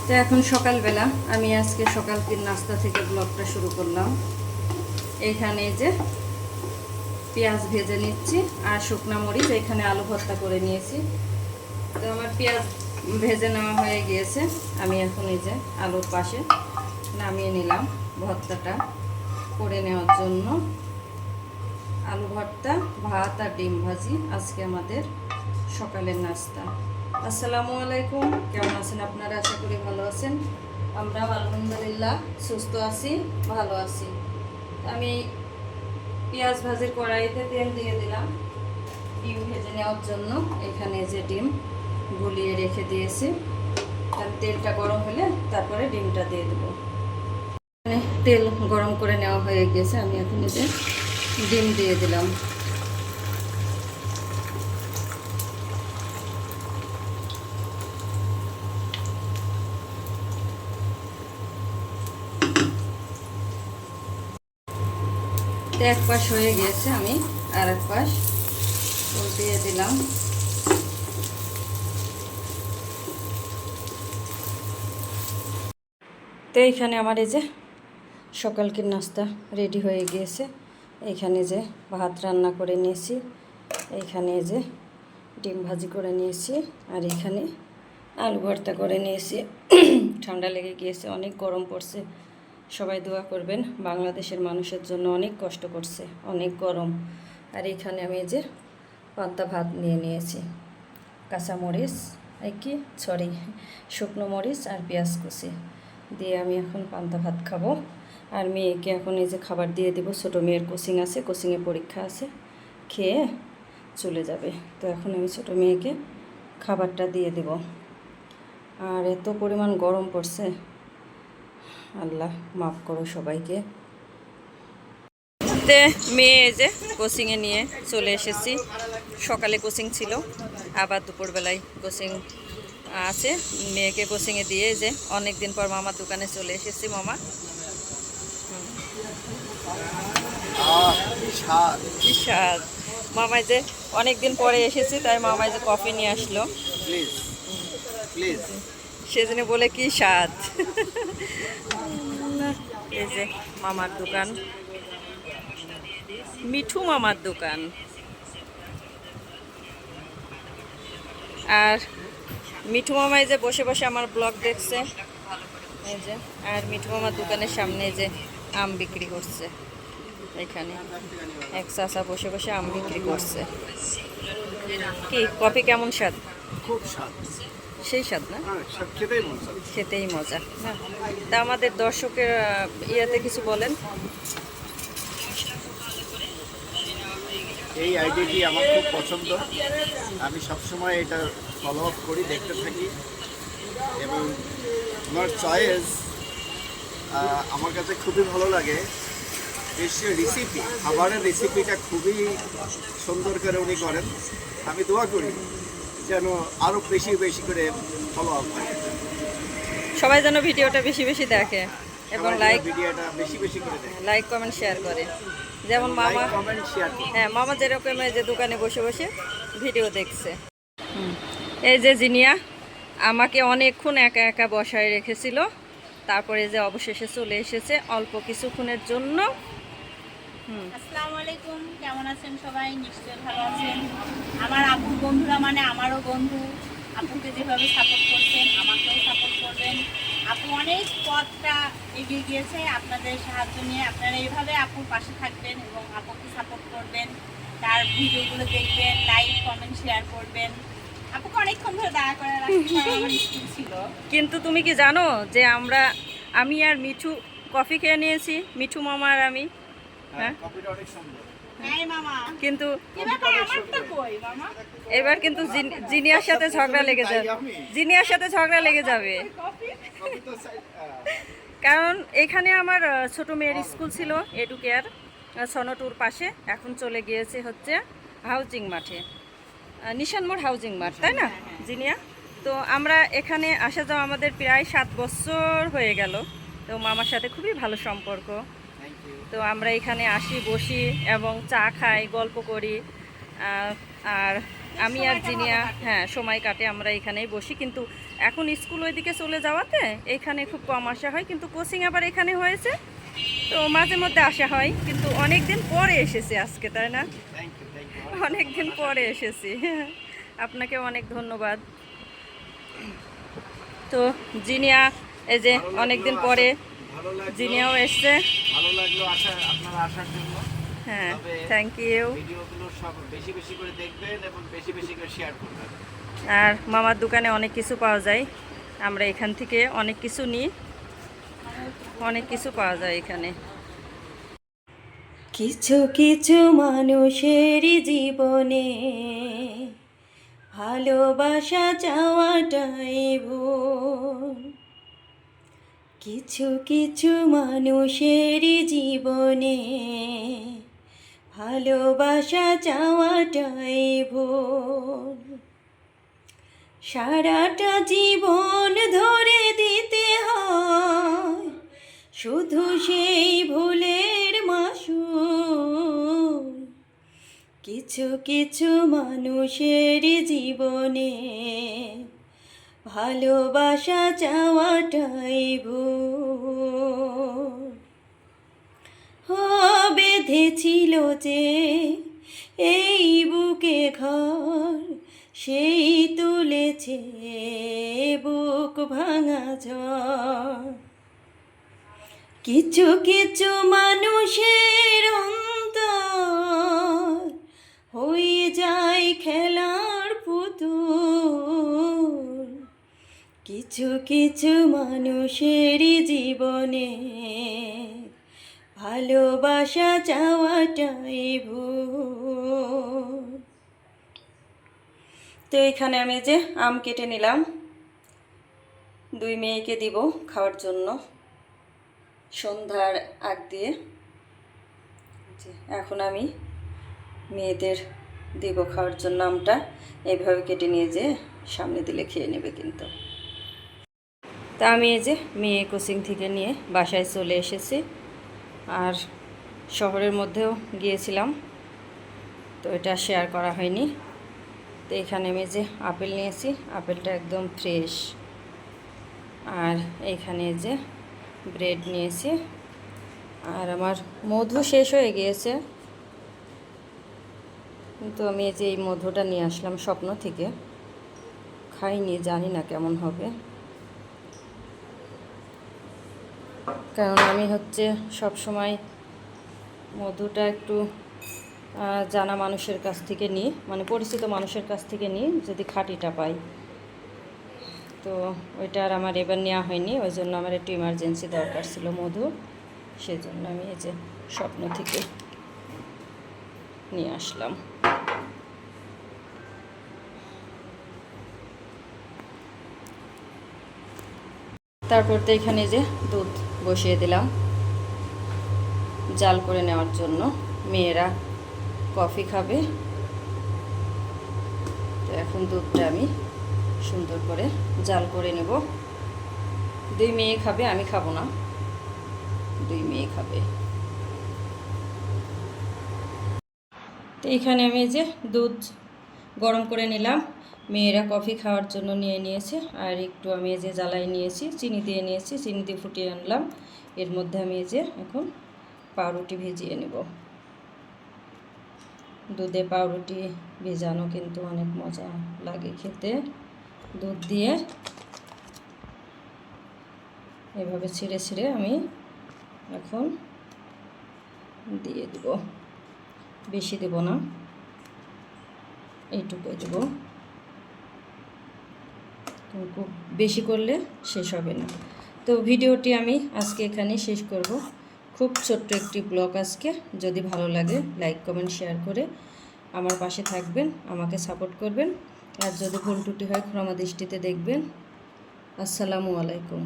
তো এখন সকালবেলা আমি আজকে সকালকে নাস্তা থেকে ব্লগটা শুরু করলাম। এখানে যে পেঁয়াজ ভেজে নিচ্ছি আর শুকনা মরিচ, এখানে আলু ভর্তা করে নিয়েছি। তো আমার পেঁয়াজ ভেজে নেওয়া হয়ে গিয়েছে, আমি এখন এই যে আলুর পাশে নামিয়ে নিলাম ভর্তাটা করে নেওয়ার জন্য। আলু ভর্তা, ভাত আর ডিম ভাজি আজকে আমাদের সকালের নাস্তা। আসসালামু আলাইকুম, কেমন আছেন আপনারা? আশা করি ভালো আছেন। আমরাও আলহামদুলিল্লাহ সুস্থ আছি, ভালো আছি। আমি পেঁয়াজ ভাজির কড়াইতে তেল দিয়ে দিলাম ডিম ভেজে নেওয়ার জন্য। এখানে যে ডিম গুলিয়ে রেখে দিয়েছি, তেলটা গরম হলে তারপরে ডিমটা দিয়ে দেবো। তেল গরম করে নেওয়া হয়ে গেছে, আমি এখন এই যে ডিম দিয়ে দিলাম। এক পাশ হয়ে গিয়েছে, আমি আর এক পাশ দিয়ে দিলাম। তো এইখানে আমার এই যে সকালকের নাস্তা রেডি হয়ে গিয়েছে। এইখানে যে ভাত রান্না করে নিয়েছি, এইখানে যে ডিম ভাজি করে নিয়েছি, আর এখানে আলু ভর্তা করে নিয়েছি। ঠান্ডা লেগে গিয়েছে, অনেক গরম পড়ছে। সবাই দোয়া করবেন, বাংলাদেশের মানুষের জন্য অনেক কষ্ট করছে, অনেক গরম। আর এখানে আমি যে পান্তা ভাত নিয়ে নিয়েছি, কাঁচামরিচ শুকনো মরিচ আর পেঁয়াজ কুচি দিয়ে আমি এখন পান্তা ভাত খাবো। আর মেয়েকে এখন এই যে খাবার দিয়ে দেবো। ছোটো মেয়ের কোচিং আছে, কোচিংয়ে পরীক্ষা আছে, খেয়ে চলে যাবে। তো এখন আমি ছোটো মেয়েকে খাবারটা দিয়ে দেব। আর এত পরিমাণ গরম পড়ছে, আল্লাহ মাফ করো সবাইকে। তে মেয়ে যে কোচিংয়ে নিয়ে চলে এসেছি। সকালে কোচিং ছিল, আবার দুপুরবেলায় কোচিং আছে। মেয়েকে কোচিংয়ে দিয়ে যে অনেক দিন পর মামার দোকানে চলে এসেছি। মামা কি স্বাদ! মামায় যে অনেক দিন পরে এসেছি, তাই মামায় যে কফি নিয়ে আসলো, সেজন্য বলে কি স্বাদ। এই যে মামার দোকান, মিঠু মামার দোকান। আর মিঠু মামাই যে বসে বসে আমার ব্লগ দেখছে, এই যে। আর মিঠু মামার দোকানের সামনে যে আম বিক্রি করছে, এখানে এক চাচা বসে বসে আম বিক্রি করছে। কি কফি কেমন স্বাদ? খুব স্বাদ, সেই স্বাদ না? খেতেই মজা না? তা আমাদের দর্শকের ইয়েতে কিছু বলেন। এই আইডিয়াটি আমার খুব পছন্দ। আমি সবসময় এটা ফলো আপ করি, দেখতে থাকি, এবং আমার চয়েস আমার কাছে খুবই ভালো লাগে। বিশেষ রেসিপি, খাবারের রেসিপিটা খুবই সুন্দর করে উনি করেন। আমি দোয়া করি যেন আরও বেশি বেশি করে ফলো আপ হয়, সবাই যেন ভিডিওটা বেশি বেশি দেখে এবং ভিডিওটা বেশি বেশি করে দেখে, লাইক কমেন্ট শেয়ার করে। যেমন মামা, হ্যাঁ মামা যেরকম এই যে দোকানে বসে বসে ভিডিও দেখছে। এই যে জিনিয়া আমাকে অনেকক্ষণ একা একা বসায় রেখেছিল, তারপরে যে অবশেষে চলে এসেছে অল্প কিছুক্ষণের জন্য। আসসালামু আলাইকুম, কেমন আছেন সবাই? নিশ্চয়ই ভালো আছেন। আমার আপুর বন্ধুরা মানে আমারও বন্ধু, আপুকে যেভাবে সাপোর্ট করছেন আমাকেও সাপোর্ট করবেন। আপু অনেক পথটা এগিয়ে গিয়েছে আপনাদের সাহায্য নিয়ে। আপনারা এইভাবে আপুর পাশে থাকবেন এবং আপুকে সাপোর্ট করবেন, তার ভিডিওগুলো দেখবেন, লাইক কমেন্ট শেয়ার করবেন। আপুকে অনেকক্ষণ ধরে দাঁড়া করে রাখতে আমার স্কুল ছিল। কিন্তু তুমি কি জানো যে আমি আর মিঠু কফি খেয়ে নিয়েছি, মিঠু মামা আর আমি। হ্যাঁ, কিন্তু এবার কিন্তু জিনিয়ার সাথে ঝগড়া লেগে যাবে, জিনিয়ার সাথে ঝগড়া লেগে যাবে। কারণ এখানে আমার ছোট মেয়ের স্কুল ছিল, এডু কেয়ার, সনটুর পাশে। এখন চলে গিয়েছে হচ্ছে হাউজিং মাঠে, নিশান মোড় হাউজিং মাঠ, তাই না জিনিয়া? তো আমরা এখানে আসা যাওয়া আমাদের প্রায় 7 বছর হয়ে গেল। তো মামার সাথে খুবই ভালো সম্পর্ক। তো আমরা এখানে আসি, বসি এবং চা খাই, গল্প করি। আর আমি আর জিনিয়া হ্যাঁ সময় কাটে, আমরা এখানেই বসি। কিন্তু এখন স্কুল ওইদিকে চলে যাওয়াতে এখানে খুব কম আসা হয়, কিন্তু কোচিং আবার এখানে হয়েছে তো মাঝে মধ্যে আসা হয়। কিন্তু অনেক দিন পরে এসেছি আজকে, তাই না? Thank you. অনেক দিন পরে এসেছি। আপনাকে অনেক ধন্যবাদ। তো জিনিয়া এই যে অনেক দিন পরে ভালো লাগলো, জিনিয়াও এসছে। ভালো লাগলো আপনারা আসার জন্য। হ্যাঁ, তবে থ্যাংক ইউ। ভিডিওগুলো সব বেশি বেশি করে দেখবেন এবং বেশি বেশি করে শেয়ার করবেন। আর মামার দোকানে অনেক কিছু পাওয়া যায়, আমরা এখান থেকে অনেক কিছু নিই, অনেক কিছু পাওয়া যায় এখানে। কিছু কিছু মানুষের জীবনে ভালোবাসা চাওয়াটাই ভুল। কিছু কিছু মানুষের জীবনে ভালোবাসা চাওয়াটাই ভুল। সারাটা জীবন ধরে দিতে হয় শুধু সেই ভুলের মাসুল। কিছু কিছু মানুষের জীবনে ভালোবাসা চাওয়াটাই ভুল। বেঁধেছিল যে এই বুকে ঘর, সেই তুলেছে বুক ভাঙা ঝড়। কিছু কিছু মানুষের অন্তর হয়ে যায় খেলার পুতুল। কিছু কিছু মানুষের জীবনে ভালোবাসা চাওয়াটাই ভুল। তো এখানে আমি যে আম কেটে নিলাম, 2 মেয়েকে দিব খাওয়ার জন্য সন্ধ্যার আগ দিয়ে। এখন আমি মেয়েদের দিব খাওয়ার জন্য আমটা। এইভাবে কেটে নিয়ে যে সামনে দিলে খেয়ে নেবে কিন্তু। তা আমি এই যে মেয়ে কোচিং থেকে নিয়ে বাসায় চলে এসেছি, আর শহরের মধ্যেও গিয়েছিলাম, তো এটা শেয়ার করা হয়নি। তো এখানে আমি যে আপেল নিয়েছি, আপেলটা একদম ফ্রেশ। আর এইখানে যে ব্রেড নিয়েছি, আর আমার মধু শেষ হয়ে গিয়েছে, কিন্তু আমি এই যে এই মধুটা নিয়ে আসলাম স্বপ্ন থেকে, খাইনি, জানি না কেমন হবে। কারণ আমি হচ্ছে সব সময় মধুটা একটু জানা মানুষের কাছ থেকে নিই, মানে পরিচিত মানুষের কাছ থেকে নিই, যদি খাঁটিটা পাই। তো ওইটা আর আমার এবার নেওয়া হয়নি, ওই জন্য আমার একটু ইমার্জেন্সি দরকার ছিল মধু, সেজন্য আমি এই যে স্বপ্ন থেকে নিয়ে আসলাম। তারপর তো এখানে যে দুধ বসিয়ে দিলাম জাল করে নেওয়ার জন্য। মেয়েরা কফি খাবে, তো এখন দুধটা আমি সুন্দর করে জাল করে নেব। 2 মেয়ে খাবে, আমি খাবো না, 2 মেয়ে খাবে। তো এখানে আমি যে দুধ গরম করে নিলাম, মেয়েরা কফি খাওয়ার জন্য নিয়ে নিয়েছে। আর একটু আমি যে জ্বালাই নিয়েছি, চিনি দিয়ে নিয়েছি, চিনি দিয়ে ফুটিয়ে আনলাম। এর মধ্যে আমি যে এখন পাউরুটি ভিজিয়ে নেব। দুধে পাউরুটি ভেজানো কিন্তু অনেক মজা লাগে খেতে। দুধ দিয়ে এভাবে ছিঁড়ে ছিঁড়ে আমি এখন দিয়ে দেব, বেশি দেব না, এইটুকুই দেব, খুব বেশি করলে শেষ হবে না। তো ভিডিওটি আমি আজকে এখানেই শেষ করব। খুব ছোট্ট একটি ব্লগ আজকে। যদি ভালো লাগে লাইক কমেন্ট শেয়ার করে আমার পাশে থাকবেন, আমাকে সাপোর্ট করবেন। আর যদি ভুল ত্রুটি হয় ক্ষমা দৃষ্টিতে দেখবেন। আসসালামু আলাইকুম।